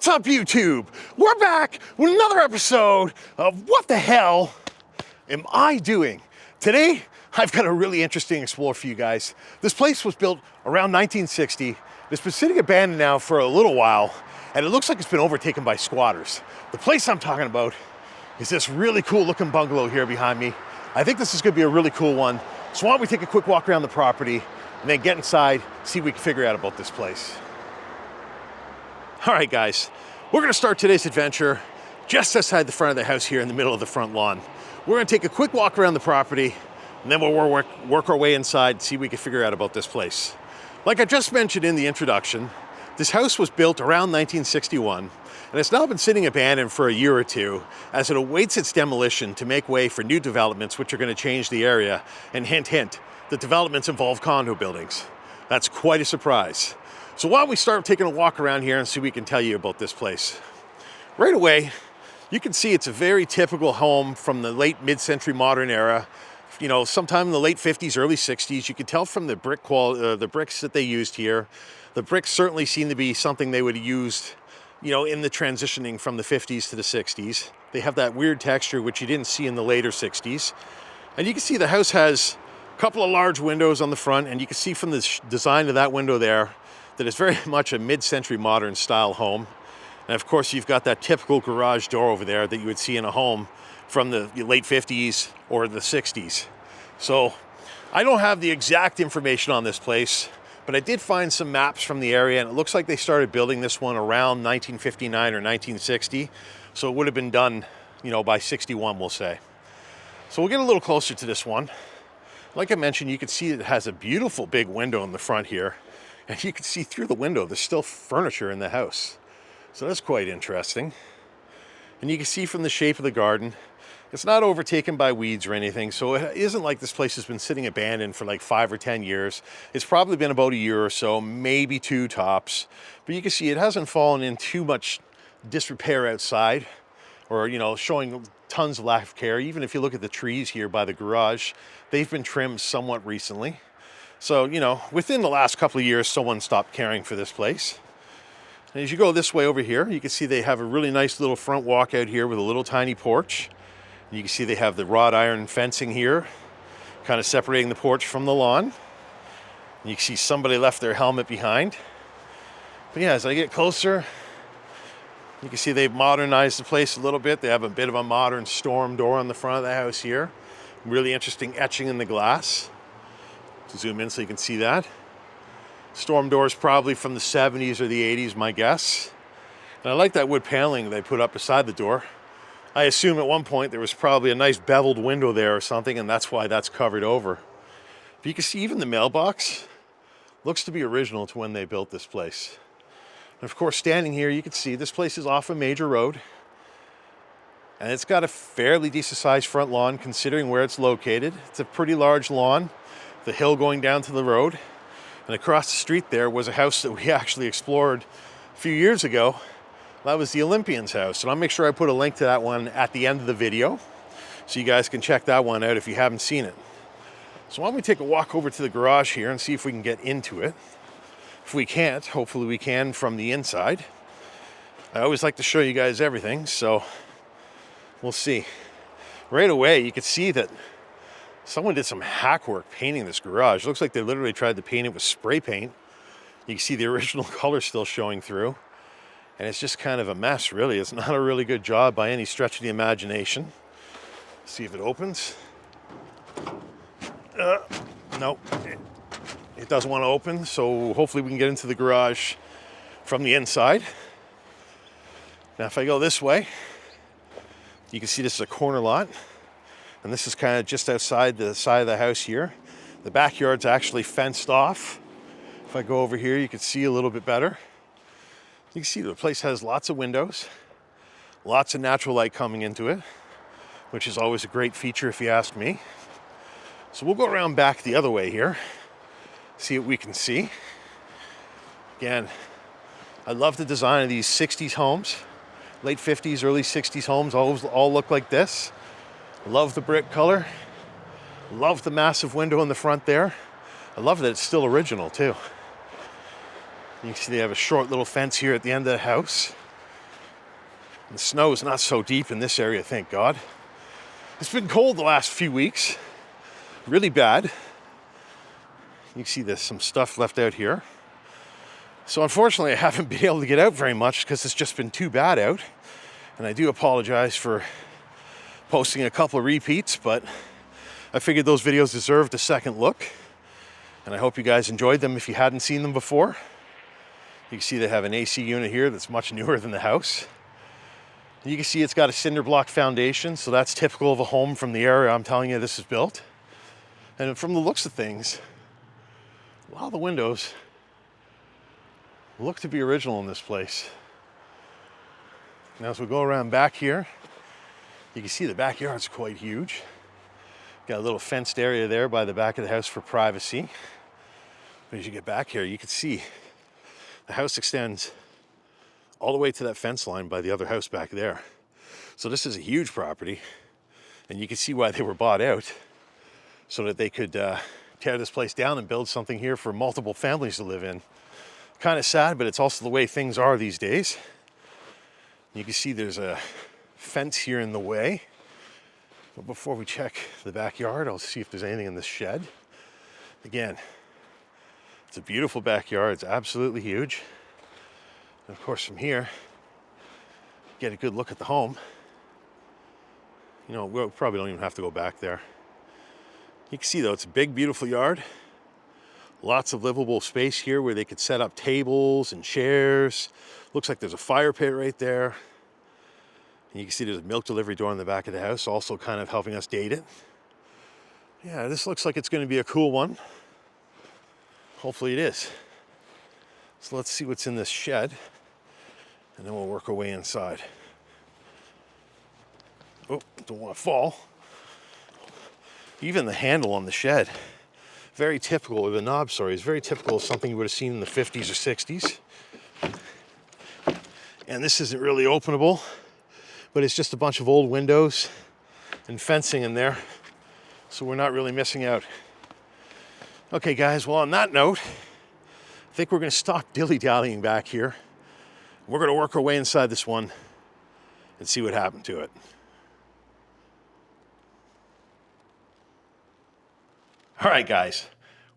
What's up, YouTube? We're back with another episode of What the Hell Am I Doing? Today, I've got a really interesting explore for you guys. This place was built around 1960. It's been sitting abandoned now for a little while, and it looks like it's been overtaken by squatters. The place I'm talking about is this really cool looking bungalow here behind me. I think this is gonna be a really cool one. So why don't we take a quick walk around the property and then get inside, see what we can figure out about this place. All right, guys, we're gonna start today's adventure just outside the front of the house here in the middle of the front lawn. We're gonna take a quick walk around the property and then we'll work our way inside and see what we can figure out about this place. Like I just mentioned in the introduction, this house was built around 1961 and it's now been sitting abandoned for a year or two as it awaits its demolition to make way for new developments which are gonna change the area. And hint, hint, the developments involve condo buildings. That's quite a surprise. So why don't we start taking a walk around here and see what we can tell you about this place. Right away, you can see it's a very typical home from the late mid-century modern era. You know, sometime in the late 50s, early 60s. You can tell from the brick the bricks that they used here. The bricks certainly seem to be something they would have used, you know, in the transitioning from the 50s to the 60s. They have that weird texture which you didn't see in the later 60s. And you can see the house has a couple of large windows on the front, and you can see from the design of that window there that it's very much a mid-century modern style home. And of course, you've got that typical garage door over there that you would see in a home from the late 50s or the 60s. So I don't have the exact information on this place, but I did find some maps from the area, and it looks like they started building this one around 1959 or 1960. So it would have been done, you know, by 61, we'll say. So we'll get a little closer to this one. Like I mentioned, you can see it has a beautiful big window in the front here. And you can see through the window, there's still furniture in the house. So that's quite interesting. And you can see from the shape of the garden, it's not overtaken by weeds or anything. So it isn't like this place has been sitting abandoned for like 5 or 10 years. It's probably been about a year or so, maybe 2 tops. But you can see it hasn't fallen in too much disrepair outside, or, you know, showing tons of lack of care. Even if you look at the trees here by the garage, they've been trimmed somewhat recently. So, you know, within the last couple of years, someone stopped caring for this place. And as you go this way over here, you can see they have a really nice little front walkout here with a little tiny porch. And you can see they have the wrought iron fencing here, kind of separating the porch from the lawn. And you can see somebody left their helmet behind. But yeah, as I get closer, you can see they've modernized the place a little bit. They have a bit of a modern storm door on the front of the house here. Really interesting etching in the glass. Zoom in so you can see that. Storm doors probably from the 70s or the 80s, my guess. And I like that wood paneling they put up beside the door. I assume at one point there was probably a nice beveled window there or something, and that's why that's covered over. But you can see even the mailbox looks to be original to when they built this place. And of course, standing here, you can see this place is off a major road. And it's got a fairly decent sized front lawn considering where it's located. It's a pretty large lawn. The hill going down to the road, and across the street there was a house that we actually explored a few years ago. That was the Olympians' house, and I'll make sure I put a link to that one at the end of the video so you guys can check that one out if you haven't seen it. So why don't we take a walk over to the garage here and see if we can get into it. If we can't, hopefully we can from the inside. I always like to show you guys everything, so we'll see. Right away you can see that someone did some hack work painting this garage. Looks like they literally tried to paint it with spray paint. You can see the original color still showing through. And it's just kind of a mess, really. It's not a really good job by any stretch of the imagination. See if it opens. Nope, it doesn't want to open. So hopefully we can get into the garage from the inside. Now if I go this way, you can see this is a corner lot. And this is kind of just outside the side of the house here. The backyard's actually fenced off. If I go over here, you can see a little bit better. You can see the place has lots of windows, lots of natural light coming into it, which is always a great feature if you ask me. So we'll go around back the other way here, see what we can see. Again, I love the design of these 60s homes. Late 50s, early 60s homes all look like this. Love the brick color. Love the massive window in the front there. I love that it's still original too. You can see they have a short little fence here at the end of the house. The snow is not so deep in this area, thank God. It's been cold the last few weeks, really bad. You can see there's some stuff left out here. So unfortunately, I haven't been able to get out very much because it's just been too bad out. And I do apologize for posting a couple of repeats, but I figured those videos deserved a second look. And I hope you guys enjoyed them if you hadn't seen them before. You can see they have an AC unit here that's much newer than the house. And you can see it's got a cinder block foundation, so that's typical of a home from the area I'm telling you this is built. And from the looks of things, a lot of the windows look to be original in this place. Now as we go around back here, you can see the backyard's quite huge. Got a little fenced area there by the back of the house for privacy. But as you get back here, you can see the house extends all the way to that fence line by the other house back there. So this is a huge property, and you can see why they were bought out, so that they could tear this place down and build something here for multiple families to live in. Kind of sad, but it's also the way things are these days. You can see there's a fence here in the way. But before we check the backyard, I'll see if there's anything in this shed. Again, it's a beautiful backyard. It's absolutely huge. And of course, from here, get a good look at the home. You know, we probably don't even have to go back there. You can see, though, it's a big, beautiful yard. Lots of livable space here where they could set up tables and chairs. Looks like there's a fire pit right there. And you can see there's a milk delivery door in the back of the house, also kind of helping us date it. Yeah, this looks like it's going to be a cool one. Hopefully it is. So let's see what's in this shed, and then we'll work our way inside. Oh, don't want to fall. Even the handle on the shed, very typical, or the knob, sorry, is very typical of something you would have seen in the 50s or 60s. And this isn't really openable, but it's just a bunch of old windows and fencing in there, so we're not really missing out. Okay, guys, well, on that note, I think we're going to stop dilly-dallying back here. We're going to work our way inside this one and see what happened to it. All right, guys,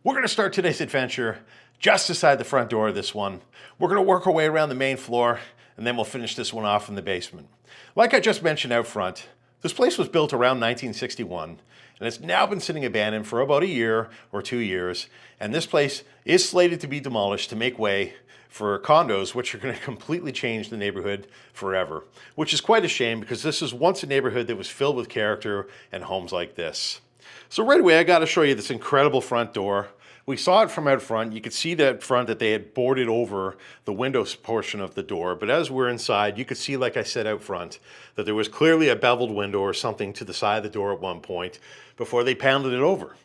we're going to start today's adventure just inside the front door of this one. We're going to work our way around the main floor, and then we'll finish this one off in the basement. Like I just mentioned out front, this place was built around 1961, and it's now been sitting abandoned for about a year or 2 years, and this place is slated to be demolished to make way for condos, which are going to completely change the neighborhood forever, which is quite a shame because this is once a neighborhood that was filled with character and homes like this. So right away, I got to show you this incredible front door. We saw it from out front. You could see that front that they had boarded over the windows portion of the door. But as we're inside, you could see, like I said out front, that there was clearly a beveled window or something to the side of the door at one point before they pounded it over.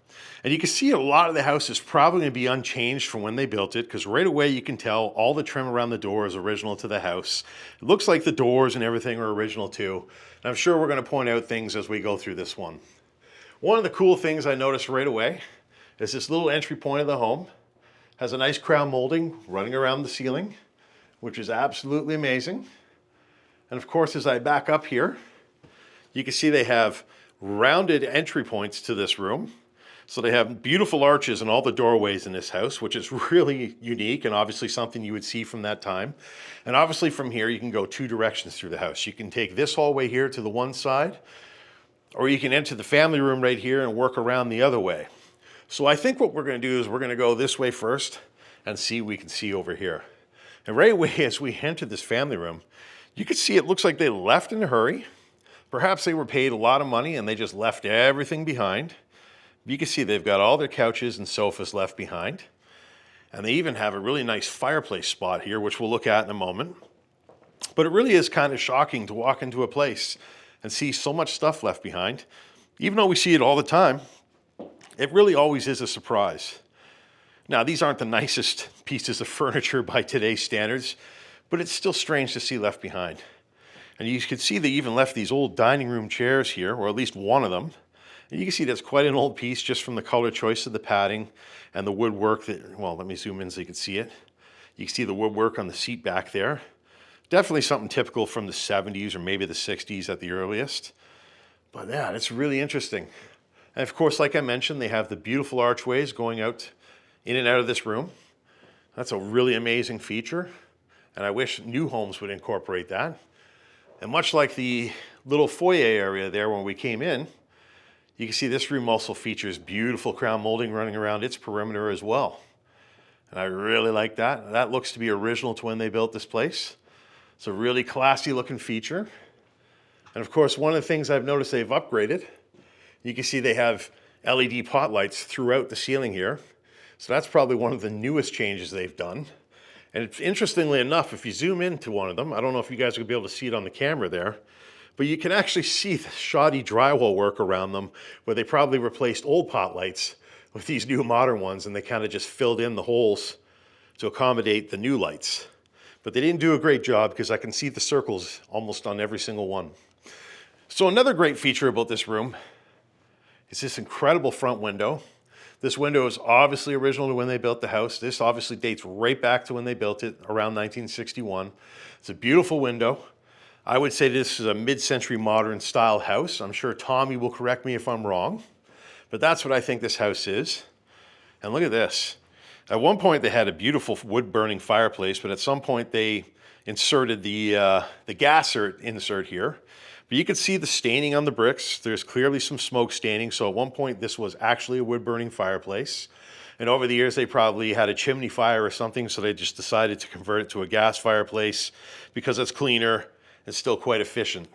And you can see a lot of the house is probably going to be unchanged from when they built it, because right away you can tell all the trim around the door is original to the house. It looks like the doors and everything are original too. And I'm sure we're going to point out things as we go through this one. One of the cool things I noticed right away is this little entry point of the home has a nice crown molding running around the ceiling, which is absolutely amazing. And of course, as I back up here, you can see they have rounded entry points to this room. So they have beautiful arches in all the doorways in this house, which is really unique and obviously something you would see from that time. And obviously from here, you can go two directions through the house. You can take this hallway here to the one side, or you can enter the family room right here and work around the other way. So I think what we're going to do is we're going to go this way first and see what we can see over here. And right away as we enter this family room, you can see it looks like they left in a hurry. Perhaps they were paid a lot of money and they just left everything behind. You can see they've got all their couches and sofas left behind. And they even have a really nice fireplace spot here, which we'll look at in a moment. But it really is kind of shocking to walk into a place and see so much stuff left behind. Even though we see it all the time, it really always is a surprise. Now, these aren't the nicest pieces of furniture by today's standards, but it's still strange to see left behind. And you can see they even left these old dining room chairs here, or at least one of them. And you can see that's quite an old piece just from the color choice of the padding and the woodwork that, well, let me zoom in so you can see it. You can see the woodwork on the seat back there. Definitely something typical from the 70s or maybe the 60s at the earliest. But yeah, it's really interesting. And of course, like I mentioned, they have the beautiful archways going out in and out of this room. That's a really amazing feature. And I wish new homes would incorporate that. And much like the little foyer area there when we came in, you can see this room also features beautiful crown molding running around its perimeter as well. And I really like that. That looks to be original to when they built this place. It's a really classy looking feature. And of course, one of the things I've noticed they've upgraded, you can see they have LED pot lights throughout the ceiling here. So that's probably one of the newest changes they've done. And interestingly enough, if you zoom into one of them, I don't know if you guys will be able to see it on the camera there, but you can actually see the shoddy drywall work around them where they probably replaced old pot lights with these new modern ones, and they kind of just filled in the holes to accommodate the new lights. But they didn't do a great job because I can see the circles almost on every single one. So another great feature about this room is this incredible front window. This window is obviously original to when they built the house. This obviously dates right back to when they built it, around 1961. It's a beautiful window. I would say this is a mid-century modern style house. I'm sure Tommy will correct me if I'm wrong, but that's what I think this house is. And look at this. At one point they had a beautiful wood-burning fireplace, but at some point they inserted the gas insert here. But you can see the staining on the bricks. There's clearly some smoke staining. So at one point this was actually a wood-burning fireplace. And over the years they probably had a chimney fire or something, so they just decided to convert it to a gas fireplace because it's cleaner. It's still quite efficient.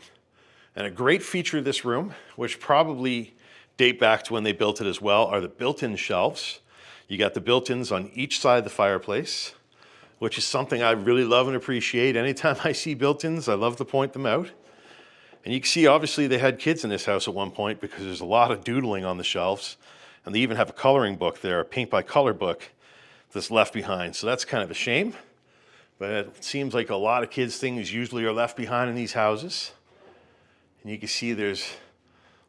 And a great feature of this room, which probably date back to when they built it as well, are the built-in shelves. You got the built-ins on each side of the fireplace, which is something I really love and appreciate. Anytime I see built-ins, I love to point them out. And you can see, obviously, they had kids in this house at one point because there's a lot of doodling on the shelves. And they even have a coloring book there, a paint by color book that's left behind. So that's kind of a shame. But it seems like a lot of kids' things usually are left behind in these houses. And you can see there's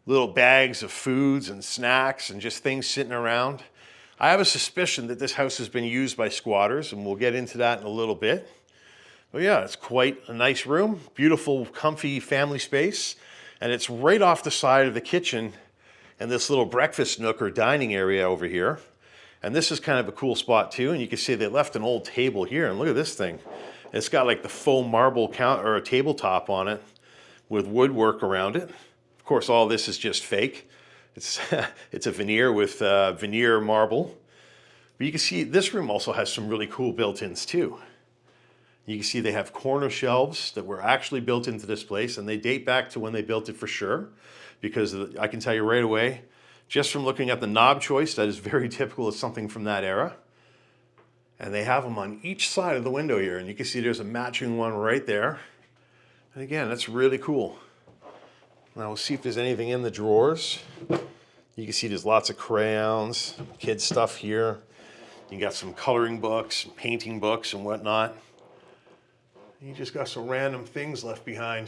little bags of foods and snacks and just things sitting around. I have a suspicion that this house has been used by squatters, and we'll get into that in a little bit. But yeah, it's quite a nice room, beautiful, comfy family space. And it's right off the side of the kitchen and this little breakfast nook or dining area over here. And this is kind of a cool spot too. And you can see they left an old table here. And look at this thing. It's got like the faux marble or a tabletop on it with woodwork around it. Of course, all this is just fake. It's, it's a veneer with veneer marble. But you can see this room also has some really cool built-ins too. You can see they have corner shelves that were actually built into this place, and they date back to when they built it for sure, because I can tell you right away, just from looking at the knob choice, that is very typical of something from that era. And they have them on each side of the window here, and you can see there's a matching one right there. And again, that's really cool. Now we'll see if there's anything in the drawers. You can see there's lots of crayons, kids stuff here. You got some coloring books, painting books and whatnot. You just got some random things left behind.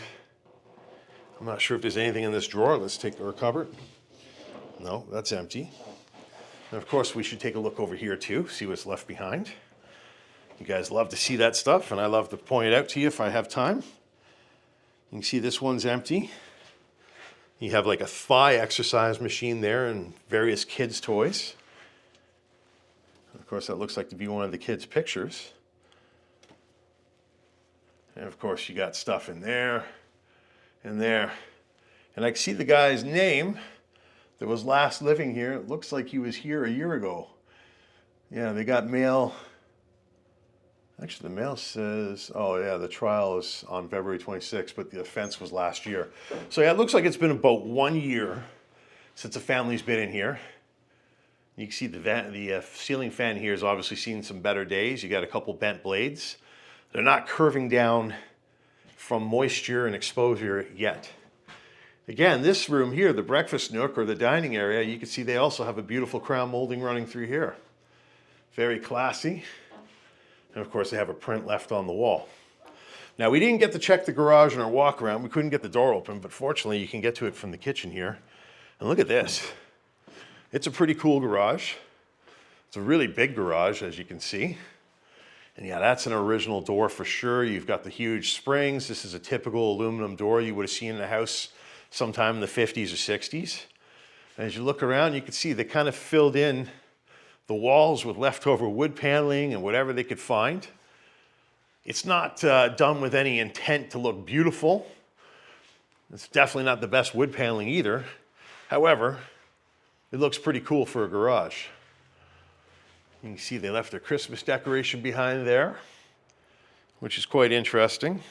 I'm not sure if there's anything in this drawer. Let's take our cupboard. No, that's empty. And of course, we should take a look over here too, see what's left behind. You guys love to see that stuff, and I love to point it out to you if I have time. You can see this one's empty. You have like a thigh exercise machine there and various kids' toys. And of course, that looks like to be one of the kids' pictures. And of course, you got stuff in there and there. And I can see the guy's name that was last living here. It looks like he was here a year ago. Yeah, they got mail. Actually, the mail says, oh yeah, the trial is on February 26th, but the offense was last year. So yeah, it looks like it's been about 1 year since a family's been in here. You can see the ceiling fan here has obviously seen some better days. You got a couple bent blades. They're not curving down from moisture and exposure yet. Again, this room here, the breakfast nook or the dining area, you can see they also have a beautiful crown molding running through here. Very classy. And of course, they have a print left on the wall. Now, we didn't get to check the garage in our walk around. We couldn't get the door open, but fortunately, you can get to it from the kitchen here. And look at this. It's a pretty cool garage. It's a really big garage, as you can see. And yeah, that's an original door for sure. You've got the huge springs. This is a typical aluminum door you would have seen in a house sometime in the 50s or 60s. And as you look around, you can see they kind of filled in the walls with leftover wood paneling and whatever they could find. It's not done with any intent to look beautiful. It's definitely not the best wood paneling either. However, it looks pretty cool for a garage. You can see they left their Christmas decoration behind there, which is quite interesting.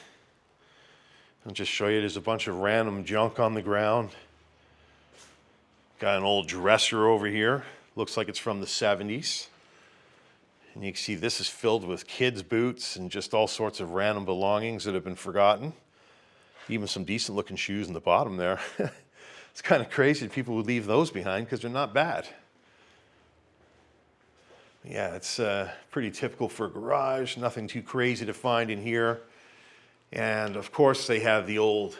I'll just show you, there's a bunch of random junk on the ground. Got an old dresser over here. Looks like it's from the 70s. And you can see this is filled with kids' boots and just all sorts of random belongings that have been forgotten. Even some decent looking shoes in the bottom there. It's kind of crazy that people would leave those behind because they're not bad. Yeah, it's pretty typical for a garage. Nothing too crazy to find in here. And of course they have the old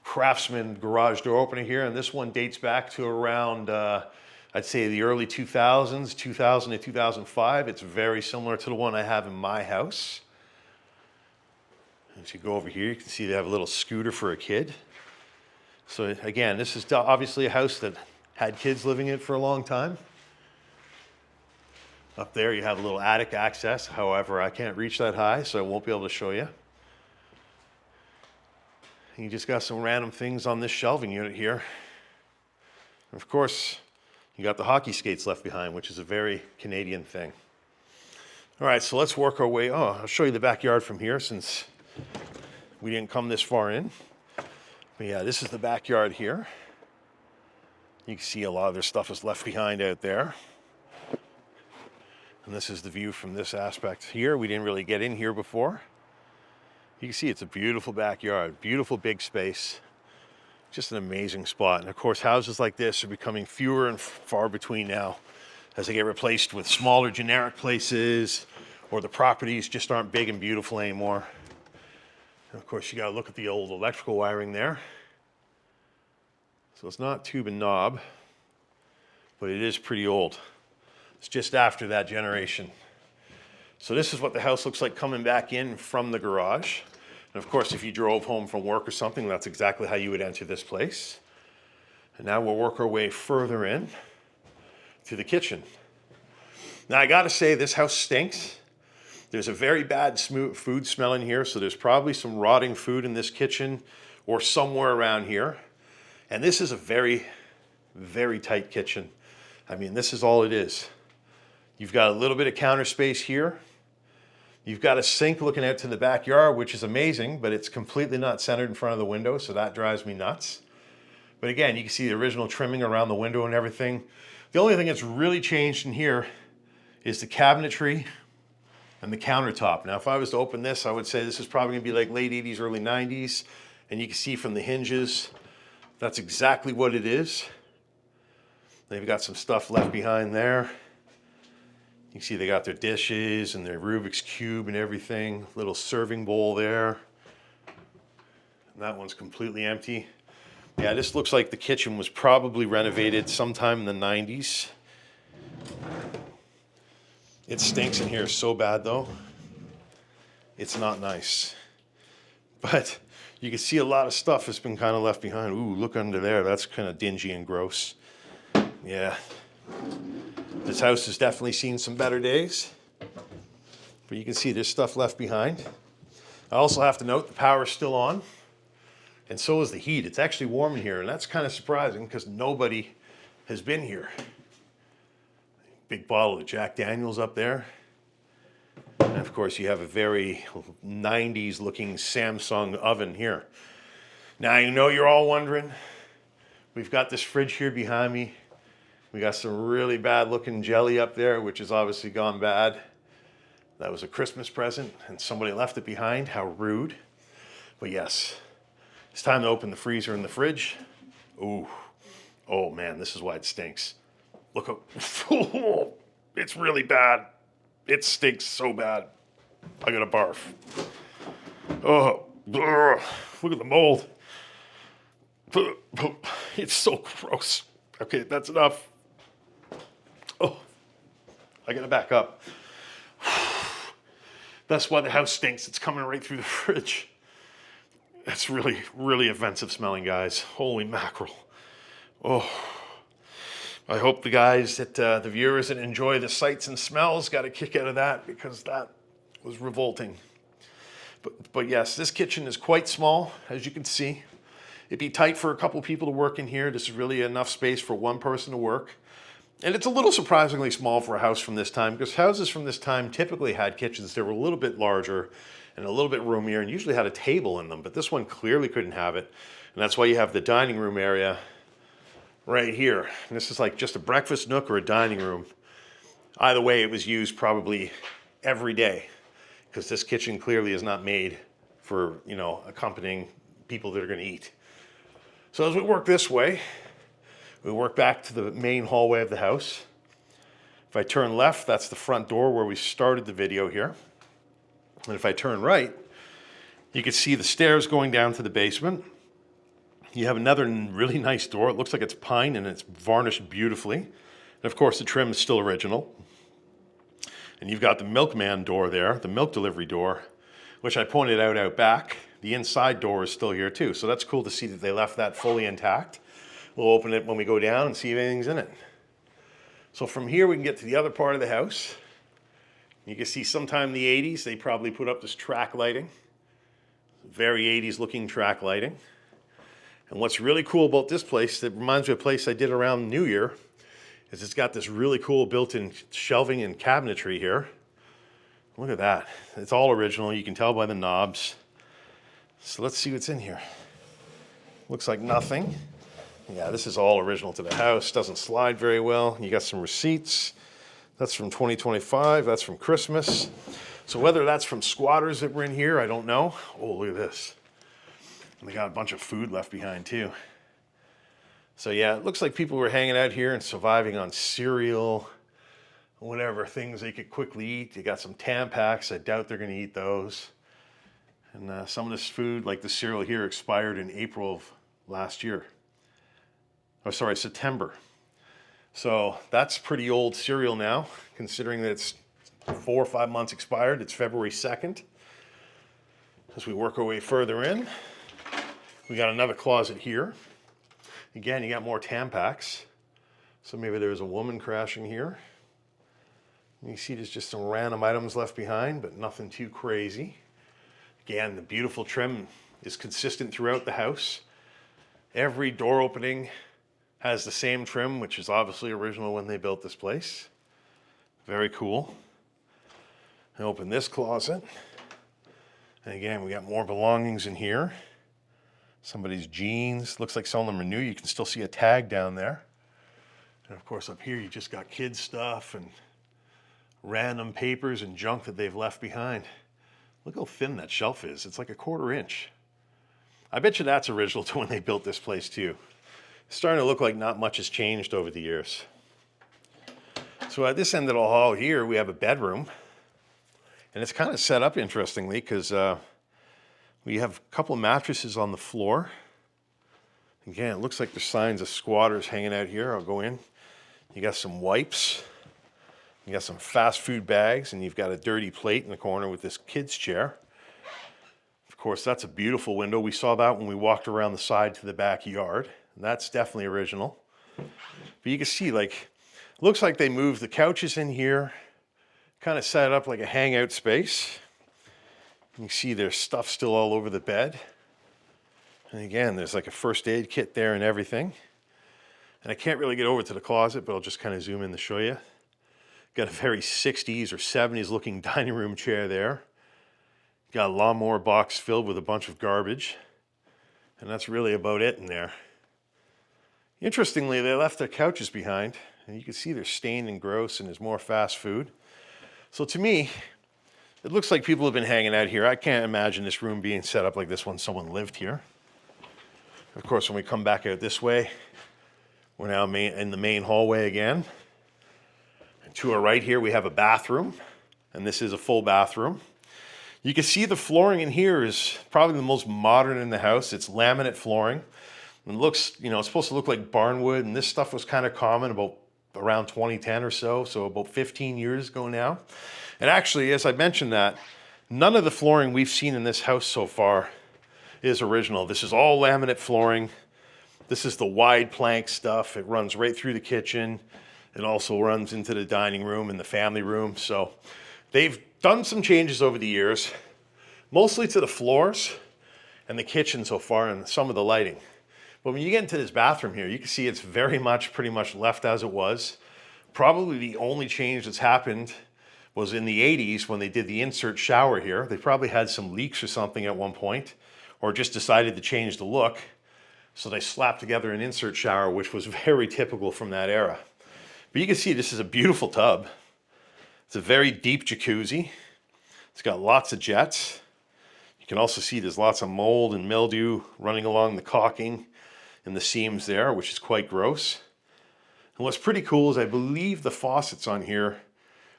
Craftsman garage door opener here. And this one dates back to around, I'd say the early 2000s, 2000 to 2005. It's very similar to the one I have in my house. As you go over here, you can see they have a little scooter for a kid. So again, this is obviously a house that had kids living in it for a long time. Up there you have a little attic access. However, I can't reach that high, so I won't be able to show you. And you just got some random things on this shelving unit here. And of course, you got the hockey skates left behind, which is a very Canadian thing. All right, so let's work our way. Oh, I'll show you the backyard from here since we didn't come this far in. But yeah, this is the backyard here. You can see a lot of their stuff is left behind out there. And this is the view from this aspect here. We didn't really get in here before. You can see it's a beautiful backyard, beautiful big space. Just an amazing spot. And of course, houses like this are becoming fewer and far between now as they get replaced with smaller generic places, or the properties just aren't big and beautiful anymore. And of course, you got to look at the old electrical wiring there. So it's not tube and knob, but it is pretty old. It's just after that generation. So this is what the house looks like coming back in from the garage. And of course, if you drove home from work or something, that's exactly how you would enter this place. And now we'll work our way further in to the kitchen. Now I gotta say, this house stinks. There's a very bad food smell in here, so there's probably some rotting food in this kitchen or somewhere around here. And this is a very, very tight kitchen. I mean, this is all it is. You've got a little bit of counter space here. You've got a sink looking out to the backyard, which is amazing, but it's completely not centered in front of the window, so that drives me nuts. But again, you can see the original trimming around the window and everything. The only thing that's really changed in here is the cabinetry and the countertop. Now, if I was to open this, I would say this is probably gonna be like late 80s, early 90s. And you can see from the hinges, that's exactly what it is. They've got some stuff left behind there. You can see they got their dishes and their Rubik's Cube and everything. Little serving bowl there. And that one's completely empty. Yeah, this looks like the kitchen was probably renovated sometime in the 90s. It stinks in here so bad though. It's not nice. But you can see a lot of stuff has been kind of left behind. Ooh, look under there. That's kind of dingy and gross. Yeah. This house has definitely seen some better days. But you can see there's stuff left behind. I also have to note the power is still on. And so is the heat. It's actually warm in here, and that's kind of surprising because nobody has been here. Big bottle of Jack Daniels up there. And of course, you have a very 90s looking Samsung oven here. Now, you know you're all wondering, we've got this fridge here behind me. We got some really bad looking jelly up there, which has obviously gone bad. That was a Christmas present and somebody left it behind. How rude. But yes, it's time to open the freezer and the fridge. Ooh, oh man, this is why it stinks. Look, it's really bad. It stinks so bad. I gotta barf. Oh, look at the mold. It's so gross. Okay, that's enough. Oh, I gotta back up. That's why the house stinks. It's coming right through the fridge. That's really, really offensive smelling, guys. Holy mackerel. Oh, I hope the guys that, the viewers that enjoy the sights and smells got a kick out of that, because that was revolting. But yes, this kitchen is quite small, as you can see. It'd be tight for a couple people to work in here. This is really enough space for one person to work. And it's a little surprisingly small for a house from this time, because houses from this time typically had kitchens that were a little bit larger and a little bit roomier and usually had a table in them. But this one clearly couldn't have it. And that's why you have the dining room area right here. And this is like just a breakfast nook or a dining room. Either way, it was used probably every day, because this kitchen clearly is not made for, you know, accompanying people that are going to eat. So as we work this way, we work back to the main hallway of the house. If I turn left, that's the front door where we started the video here. And if I turn right, you can see the stairs going down to the basement. You have another really nice door. It looks like it's pine and it's varnished beautifully. And of course, the trim is still original. And you've got the milkman door there, the milk delivery door, which I pointed out back. The inside door is still here too. So that's cool to see that they left that fully intact. We'll open it when we go down and see if anything's in it. So from here, we can get to the other part of the house. You can see sometime in the 80s, they probably put up this track lighting. Very 80s looking track lighting. And what's really cool about this place, that reminds me of a place I did around New Year, is it's got this really cool built-in shelving and cabinetry here. Look at that. It's all original. You can tell by the knobs. So let's see what's in here. Looks like nothing. Yeah, this is all original to the house. Doesn't slide very well. You got some receipts. That's from 2025. That's from Christmas. So whether that's from squatters that were in here, I don't know. Oh, look at this. And they got a bunch of food left behind too. So yeah, it looks like people were hanging out here and surviving on cereal, whatever things they could quickly eat. You got some Tampax. I doubt they're going to eat those. And some of this food, like the cereal here, expired in April of last year. Oh, sorry, September. So that's pretty old cereal now, considering that it's 4 or 5 months expired. It's February 2nd. As we work our way further in, we got another closet here. Again, you got more Tampax. So maybe there's a woman crashing here. You see there's just some random items left behind, but nothing too crazy. Again, the beautiful trim is consistent throughout the house. Every door opening has the same trim, which is obviously original when they built this place. Very cool. I open this closet. And again, we got more belongings in here. Somebody's jeans. Looks like some of them are new. You can still see a tag down there. And of course up here, you just got kids stuff and random papers and junk that they've left behind. Look how thin that shelf is. It's like a 1/4 inch. I bet you that's original to when they built this place too. It's starting to look like not much has changed over the years. So at this end of the hall here, we have a bedroom. And it's kind of set up interestingly because we have a couple of mattresses on the floor. Again, it looks like there's signs of squatters hanging out here. I'll go in. You got some wipes. You got some fast food bags, and you've got a dirty plate in the corner with this kid's chair. Of course, that's a beautiful window. We saw that when we walked around the side to the backyard. That's definitely original. But you can see, like, looks like they moved the couches in here, kind of set it up like a hangout space. You can see there's stuff still all over the bed. And again, there's like a first aid kit there and everything. And I can't really get over to the closet, but I'll just kind of zoom in to show you. Got a very 60s or 70s looking dining room chair there. Got a lawnmower box filled with a bunch of garbage. And that's really about it in there. Interestingly, they left their couches behind. And you can see they're stained and gross and there's more fast food. So to me, it looks like people have been hanging out here. I can't imagine this room being set up like this when someone lived here. Of course, when we come back out this way, we're now in the main hallway again. And to our right here, we have a bathroom. And this is a full bathroom. You can see the flooring in here is probably the most modern in the house. It's laminate flooring. And it looks, you know, it's supposed to look like barnwood. And this stuff was kind of common about around 2010 or so. So about 15 years ago now. And actually, as I mentioned that, None of the flooring we've seen in this house so far is original. This is all laminate flooring. This is the wide plank stuff. It runs right through the kitchen. It also runs into the dining room and the family room. So they've done some changes over the years, mostly to the floors and the kitchen so far and some of the lighting. But when you get into this bathroom here, you can see it's very much, pretty much left as it was. Probably the only change that's happened was in the 80s when they did the insert shower here. They probably had some leaks or something at one point, or just decided to change the look. So they slapped together an insert shower, which was very typical from that era. But you can see this is a beautiful tub. It's a very deep jacuzzi. It's got lots of jets. You can also see there's lots of mold and mildew running along the caulking and the seams there, which is quite gross. And what's pretty cool is I believe the faucets on here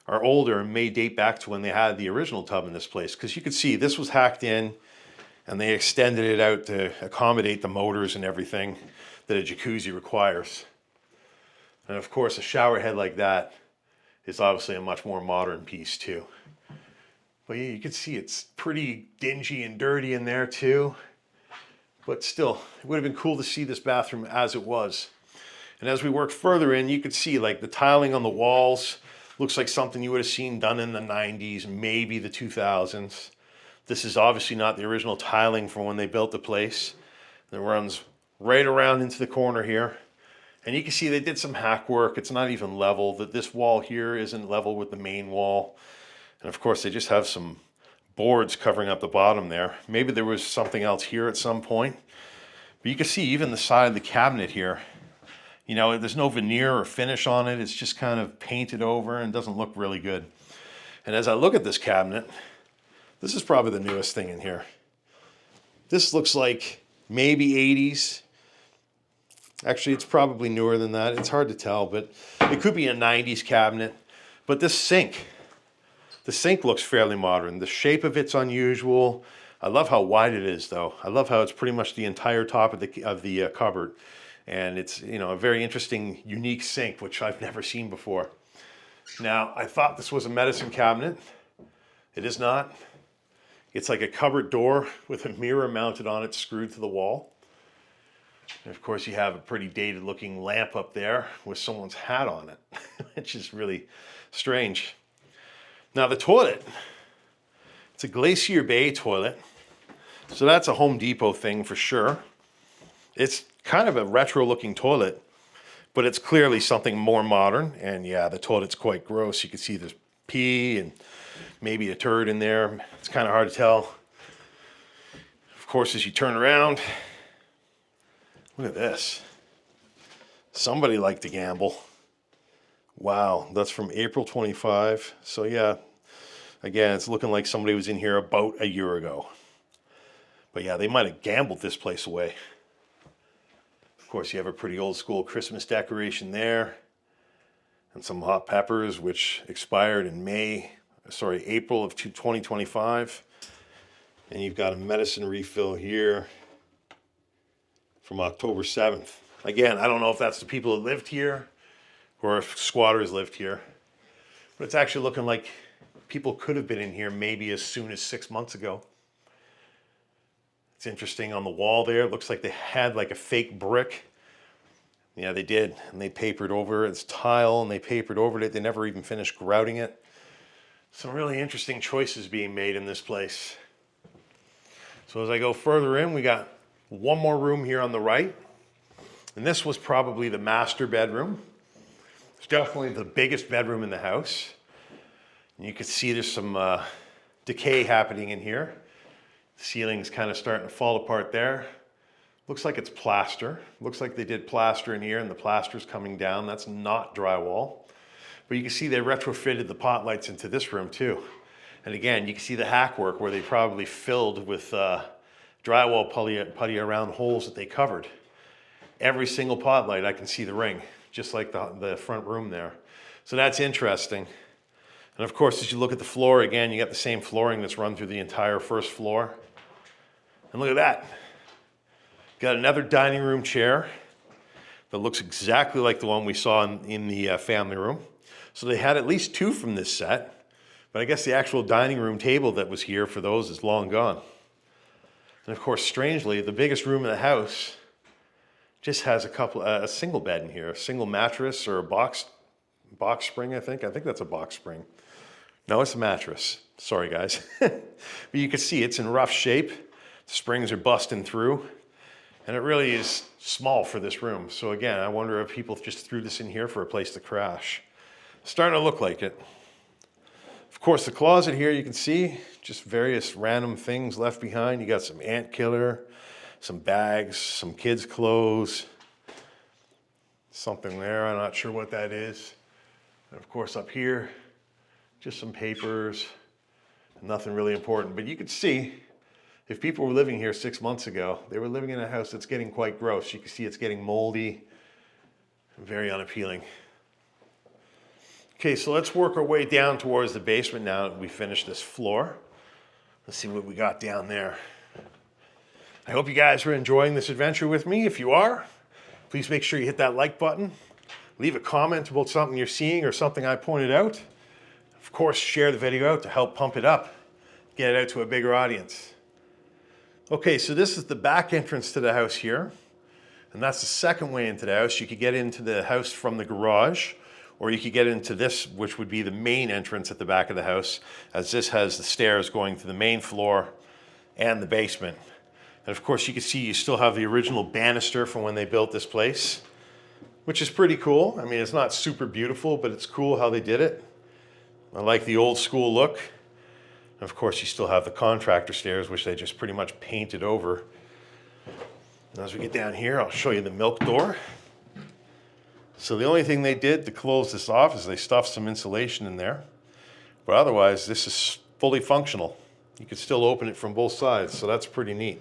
are older and may date back to when they had the original tub in this place, because you can see this was hacked in and they extended it out to accommodate the motors and everything that a jacuzzi requires. And of course, a shower head like that is obviously a much more modern piece too. But yeah, you can see it's pretty dingy and dirty in there too. But still, it would have been cool to see this bathroom as it was. And as we work further in, you could see like the tiling on the walls looks like something you would have seen done in the 90s, maybe the 2000s. This is obviously not the original tiling from when they built the place. It runs right around into the corner here. And you can see they did some hack work. It's not even level. That this wall here isn't level with the main wall. And of course, they just have some boards covering up the bottom there. Maybe there was something else here at some point. But you can see even the side of the cabinet here. You know, there's no veneer or finish on it. It's just kind of painted over and doesn't look really good. And as I look at this cabinet, this is probably the newest thing in here. This looks like maybe 80s. Actually, it's probably newer than that. It's hard to tell, but it could be a 90s cabinet. But this sink, the sink looks fairly modern. The shape of it's unusual. I love how wide it is, though. I love how it's pretty much the entire top of the cupboard. And it's, you know, a very interesting, unique sink, which I've never seen before. Now, I thought this was a medicine cabinet. It is not. It's like a cupboard door with a mirror mounted on it, screwed to the wall. And of course, you have a pretty dated looking lamp up there with someone's hat on it, which is really strange. Now the toilet, it's a Glacier Bay toilet. So that's a Home Depot thing for sure. It's kind of a retro looking toilet, but it's clearly something more modern. And yeah, the toilet's quite gross. You can see there's pee and maybe a turd in there. It's kind of hard to tell. Of course, as you turn around, look at this. Somebody liked to gamble. Wow, that's from April 25. So yeah, again, it's looking like somebody was in here about a year ago. But yeah, they might have gambled this place away. Of course, you have a pretty old school Christmas decoration there. And some hot peppers, which expired in April of 2025. And you've got a medicine refill here from October 7th. Again, I don't know if that's the people that lived here or if squatters lived here. But it's actually looking like people could have been in here maybe as soon as 6 months ago. It's interesting on the wall there. It looks like they had like a fake brick. Yeah, they did. And they papered over its tile and they papered over it. They never even finished grouting it. Some really interesting choices being made in this place. So as I go further in, we got one more room here on the right. And this was probably the master bedroom. It's definitely the biggest bedroom in the house. And you can see there's some decay happening in here. The ceiling's kind of starting to fall apart there. Looks like it's plaster. Looks like they did plaster in here and the plaster's coming down. That's not drywall. But you can see they retrofitted the pot lights into this room too. And again, you can see the hack work where they probably filled with drywall putty around holes that they covered. Every single pot light, I can see the ring, just like the front room there. So that's interesting. And of course, as you look at the floor, again, you got the same flooring that's run through the entire first floor. And look at that. Got another dining room chair that looks exactly like the one we saw in the family room. So they had at least two from this set. But I guess the actual dining room table that was here for those is long gone. And of course, strangely, the biggest room in the house just has a single bed in here, a single mattress or a box spring, I think. I think that's a box spring. No, it's a mattress. Sorry, guys. But you can see it's in rough shape. The springs are busting through. And it really is small for this room. So again, I wonder if people just threw this in here for a place to crash. It's starting to look like it. Of course, the closet here, you can see just various random things left behind. You got some ant killer, some bags, some kids' clothes, something there. I'm not sure what that is. And of course, up here, just some papers, nothing really important. But you can see, if people were living here 6 months ago, they were living in a house that's getting quite gross. You can see it's getting moldy, very unappealing. Okay, so let's work our way down towards the basement now that we finished this floor. Let's see what we got down there. I hope you guys are enjoying this adventure with me. If you are, please make sure you hit that like button. Leave a comment about something you're seeing or something I pointed out. Of course, share the video out to help pump it up, get it out to a bigger audience. Okay, so this is the back entrance to the house here, and that's the second way into the house. You could get into the house from the garage, or you could get into this, which would be the main entrance at the back of the house, as this has the stairs going to the main floor and the basement. And of course, you can see you still have the original banister from when they built this place, which is pretty cool. I mean, it's not super beautiful, but it's cool how they did it. I like the old school look. And of course, you still have the contractor stairs, which they just pretty much painted over. And as we get down here, I'll show you the milk door. So the only thing they did to close this off is they stuffed some insulation in there. But otherwise, this is fully functional. You can still open it from both sides, so that's pretty neat.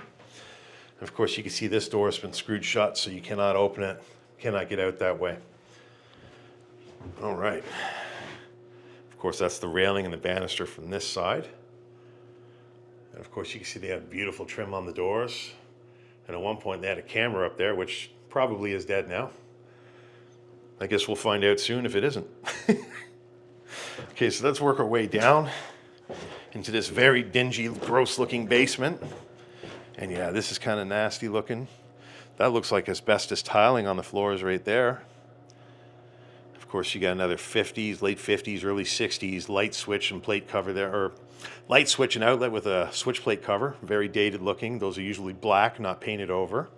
And of course, you can see this door has been screwed shut, so you cannot open it, cannot get out that way. All right. Of course, that's the railing and the banister from this side. And of course, you can see they have beautiful trim on the doors. And at one point, they had a camera up there, which probably is dead now. I guess we'll find out soon if it isn't. Okay, so let's work our way down into this very dingy, gross-looking basement. And yeah, this is kind of nasty looking. That looks like asbestos tiling on the floors right there. Of course, you got another 50s, late 50s, early 60s light switch and plate cover there, or light switch and outlet with a switch plate cover. Very dated looking. Those are usually black, not painted over.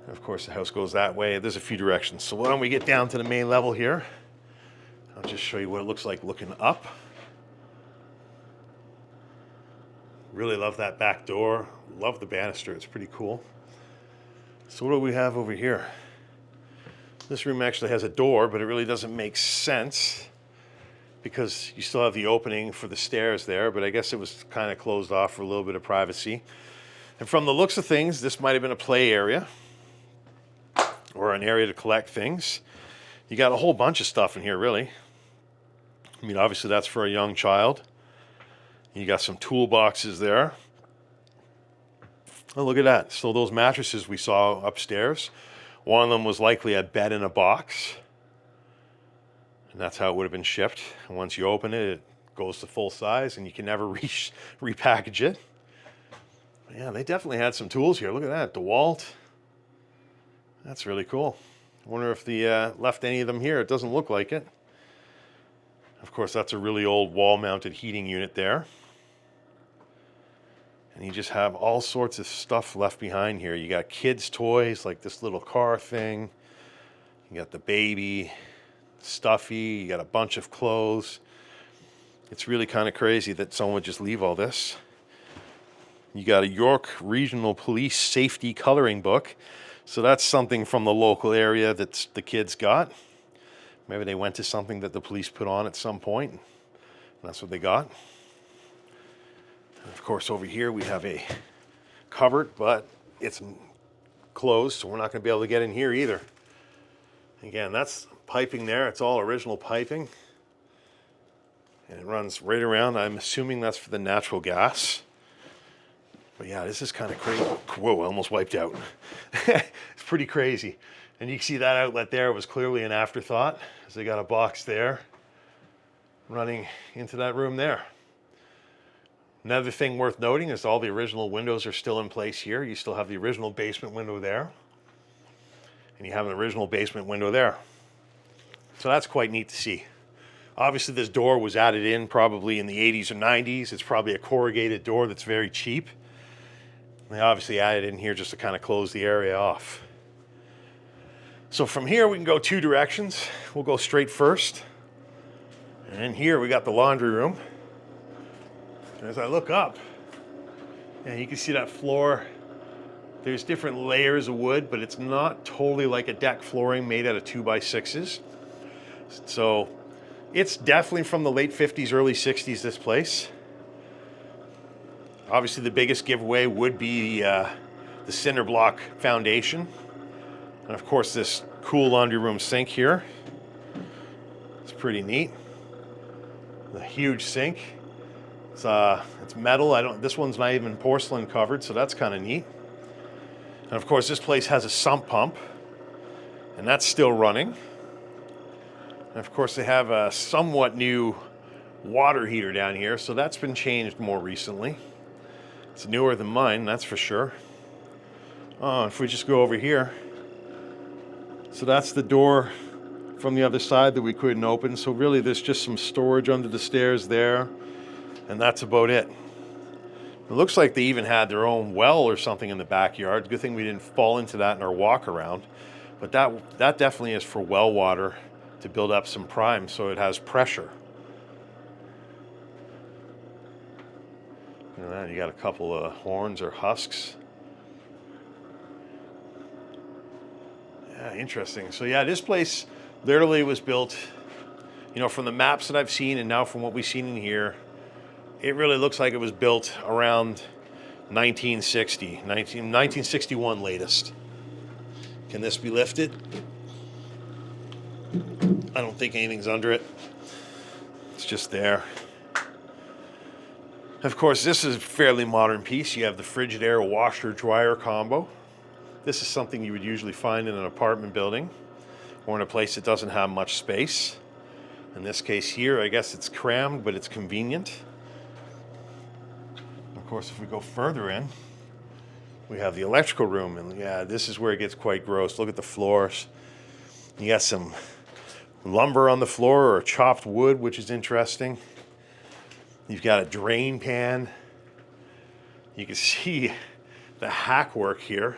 And of course, the house goes that way. There's a few directions. So why don't we get down to the main level here? I'll just show you what it looks like looking up. Really love that back door. Love the banister. It's pretty cool. So what do we have over here? This room actually has a door, but it really doesn't make sense because you still have the opening for the stairs there, but I guess it was kind of closed off for a little bit of privacy. And from the looks of things, this might have been a play area or an area to collect things. You got a whole bunch of stuff in here, really. I mean, obviously that's for a young child. You got some toolboxes there. Oh, look at that. So those mattresses we saw upstairs, one of them was likely a bed in a box. And that's how it would have been shipped. And once you open it, it goes to full size and you can never repackage it. But yeah, they definitely had some tools here. Look at that, DeWalt. That's really cool. I wonder if they left any of them here. It doesn't look like it. Of course, that's a really old wall-mounted heating unit there. And you just have all sorts of stuff left behind here. You got kids' toys, like this little car thing. You got the baby, stuffy. You got a bunch of clothes. It's really kind of crazy that someone would just leave all this. You got a York Regional Police Safety Coloring Book. So that's something from the local area that the kids got. Maybe they went to something that the police put on at some point. And that's what they got. And of course, over here we have a cupboard, but it's closed, so we're not going to be able to get in here either. Again, that's piping there. It's all original piping. And it runs right around. I'm assuming that's for the natural gas. But yeah, this is kind of crazy. Whoa, I almost wiped out. It's pretty crazy. And you can see that outlet there was clearly an afterthought, as they got a box there. running into that room there. Another thing worth noting is all the original windows are still in place here. You still have the original basement window there, and you have an original basement window there. So that's quite neat to see. Obviously, this door was added in probably in the 80s or 90s. It's probably a corrugated door that's very cheap. They obviously added it in here just to kind of close the area off. So from here, we can go two directions. We'll go straight first. And here we got the laundry room. And as I look up, and you can see that floor. There's different layers of wood, but it's not totally like a deck flooring made out of 2x6s. So it's definitely from the late 50s, early 60s, this place. Obviously, the biggest giveaway would be the cinder block foundation. And of course, this cool laundry room sink here. It's pretty neat. The huge sink. It's metal. This one's not even porcelain covered, so that's kind of neat. And of course, this place has a sump pump, and that's still running. And of course, they have a somewhat new water heater down here, so that's been changed more recently. It's newer than mine, that's for sure. Oh, if we just go over here, so that's the door from the other side that we couldn't open. So really, there's just some storage under the stairs there. And that's about it. It looks like they even had their own well or something in the backyard. Good thing we didn't fall into that in our walk around. But that definitely is for well water to build up some prime so it has pressure. Look at that, you got a couple of horns or husks. Yeah, interesting. So yeah, this place literally was built, from the maps that I've seen and now from what we've seen in here, it really looks like it was built around 1961 latest. Can this be lifted? I don't think anything's under it. It's just there. Of course, this is a fairly modern piece. You have the Frigidaire washer-dryer combo. This is something you would usually find in an apartment building or in a place that doesn't have much space. In this case here, I guess it's crammed, but it's convenient. Of course, if we go further in, we have the electrical room, and yeah, this is where it gets quite gross. Look at the floors. You got some lumber on the floor or chopped wood, which is interesting. You've got a drain pan. You can see the hack work here.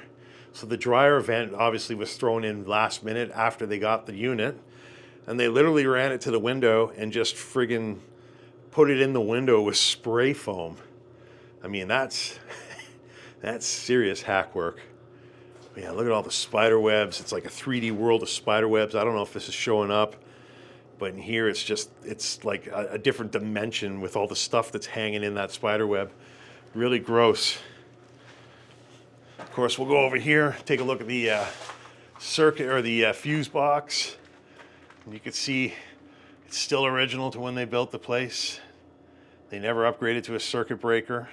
So the dryer vent obviously was thrown in last minute after they got the unit, and they literally ran it to the window and just friggin' put it in the window with spray foam. I mean, that's serious hack work. Yeah, look at all the spider webs. It's like a 3D world of spider webs. I don't know if this is showing up, but in here it's like a different dimension with all the stuff that's hanging in that spider web. Really gross. Of course, we'll go over here, take a look at the circuit or the fuse box. And you can see it's still original to when they built the place. They never upgraded to a circuit breaker.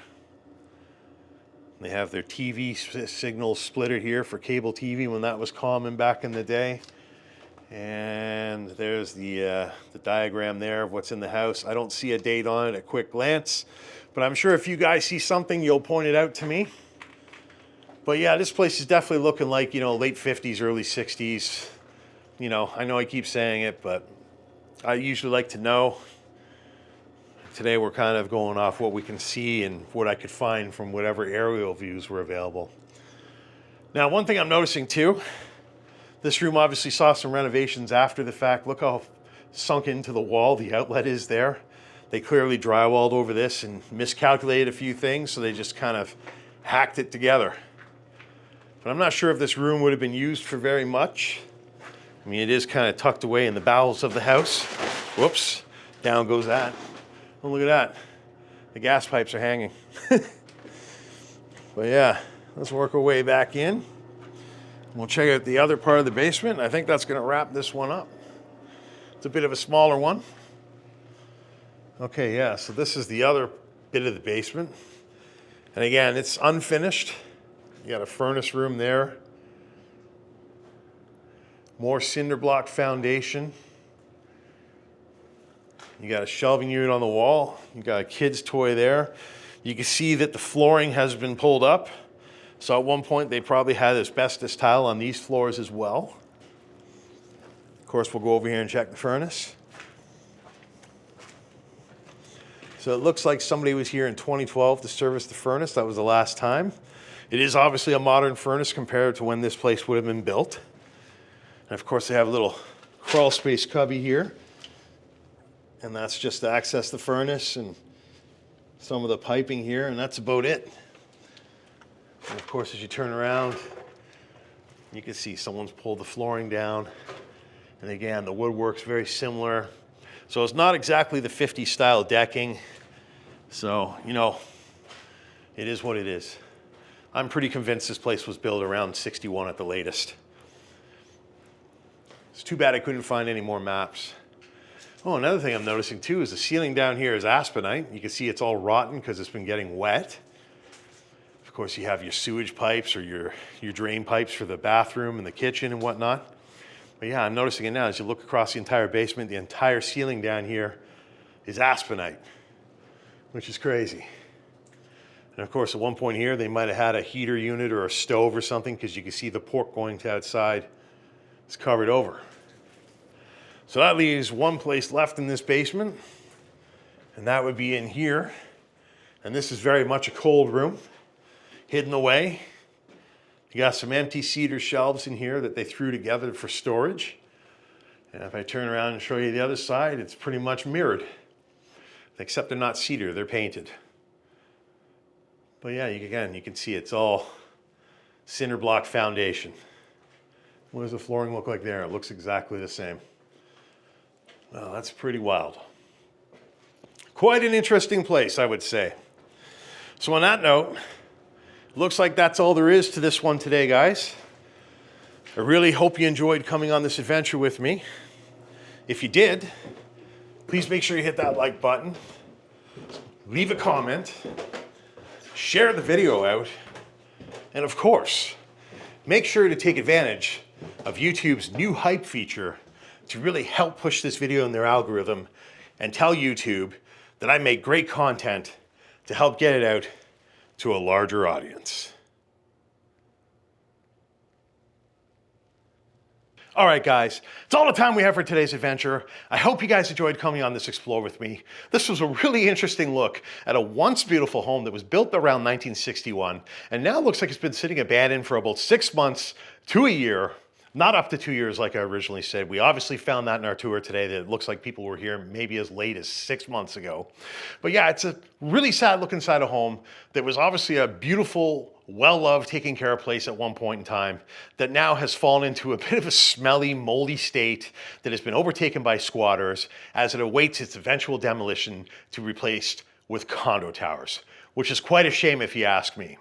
They have their TV signal splitter here for cable TV when that was common back in the day. And there's the diagram there of what's in the house. I don't see a date on it at quick glance, but I'm sure if you guys see something, you'll point it out to me. But yeah, this place is definitely looking like, late 50s, early 60s. I know I keep saying it, but I usually like to know. Today we're kind of going off what we can see and what I could find from whatever aerial views were available. Now, one thing I'm noticing too, this room obviously saw some renovations after the fact. Look how sunk into the wall the outlet is there. They clearly drywalled over this and miscalculated a few things, so they just kind of hacked it together. But I'm not sure if this room would have been used for very much. I mean, it is kind of tucked away in the bowels of the house. Whoops, down goes that. Oh, look at that. The gas pipes are hanging. But yeah, let's work our way back in. We'll check out the other part of the basement. I think that's going to wrap this one up. It's a bit of a smaller one. Okay, yeah, so this is the other bit of the basement. And again, it's unfinished. You got a furnace room there. More cinder block foundation. You got a shelving unit on the wall. You got a kid's toy there. You can see that the flooring has been pulled up. So at one point they probably had asbestos tile on these floors as well. Of course, we'll go over here and check the furnace. So it looks like somebody was here in 2012 to service the furnace. That was the last time. It is obviously a modern furnace compared to when this place would have been built. And of course, they have a little crawl space cubby here. And that's just to access the furnace and some of the piping here, and that's about it. And of course, as you turn around, you can see someone's pulled the flooring down. And again, the woodwork's very similar. So it's not exactly the 50s style decking. So, you know, it is what it is. I'm pretty convinced this place was built around 61 at the latest. It's too bad I couldn't find any more maps. Oh, another thing I'm noticing too is the ceiling down here is aspenite. You can see it's all rotten because it's been getting wet. Of course, you have your sewage pipes or your drain pipes for the bathroom and the kitchen and whatnot. But yeah, I'm noticing it now as you look across the entire basement, the entire ceiling down here is aspenite, which is crazy. And of course, at one point here, they might have had a heater unit or a stove or something because you can see the port going to outside. It's covered over. So that leaves one place left in this basement, and that would be in here. And this is very much a cold room, hidden away. You got some empty cedar shelves in here that they threw together for storage. And if I turn around and show you the other side, it's pretty much mirrored. Except they're not cedar, they're painted. But yeah, again, you can see it's all cinder block foundation. What does the flooring look like there? It looks exactly the same. Well, that's pretty wild. Quite an interesting place, I would say. So on that note, looks like that's all there is to this one today, guys. I really hope you enjoyed coming on this adventure with me. If you did, please make sure you hit that like button, leave a comment, share the video out, and of course, make sure to take advantage of YouTube's new hype feature to really help push this video in their algorithm and tell YouTube that I make great content to help get it out to a larger audience. All right, guys, it's all the time we have for today's adventure. I hope you guys enjoyed coming on this explore with me. This was a really interesting look at a once beautiful home that was built around 1961 and now looks like it's been sitting abandoned for about 6 months to a year. Not up to 2 years like I originally said. We obviously found that in our tour today that it looks like people were here maybe as late as 6 months ago. But yeah, it's a really sad look inside a home that was obviously a beautiful, well-loved, taken care of place at one point in time that now has fallen into a bit of a smelly, moldy state that has been overtaken by squatters as it awaits its eventual demolition to be replaced with condo towers, which is quite a shame if you ask me.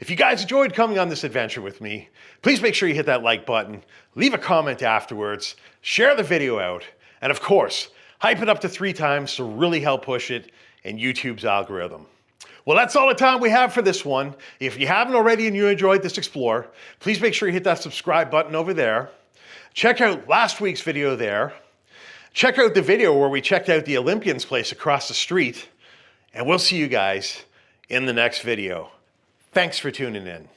If you guys enjoyed coming on this adventure with me, please make sure you hit that like button, leave a comment afterwards, share the video out, and of course, hype it up to 3 times to really help push it in YouTube's algorithm. Well, that's all the time we have for this one. If you haven't already and you enjoyed this explore, please make sure you hit that subscribe button over there. Check out last week's video there. Check out the video where we checked out the Olympians place across the street, and we'll see you guys in the next video. Thanks for tuning in.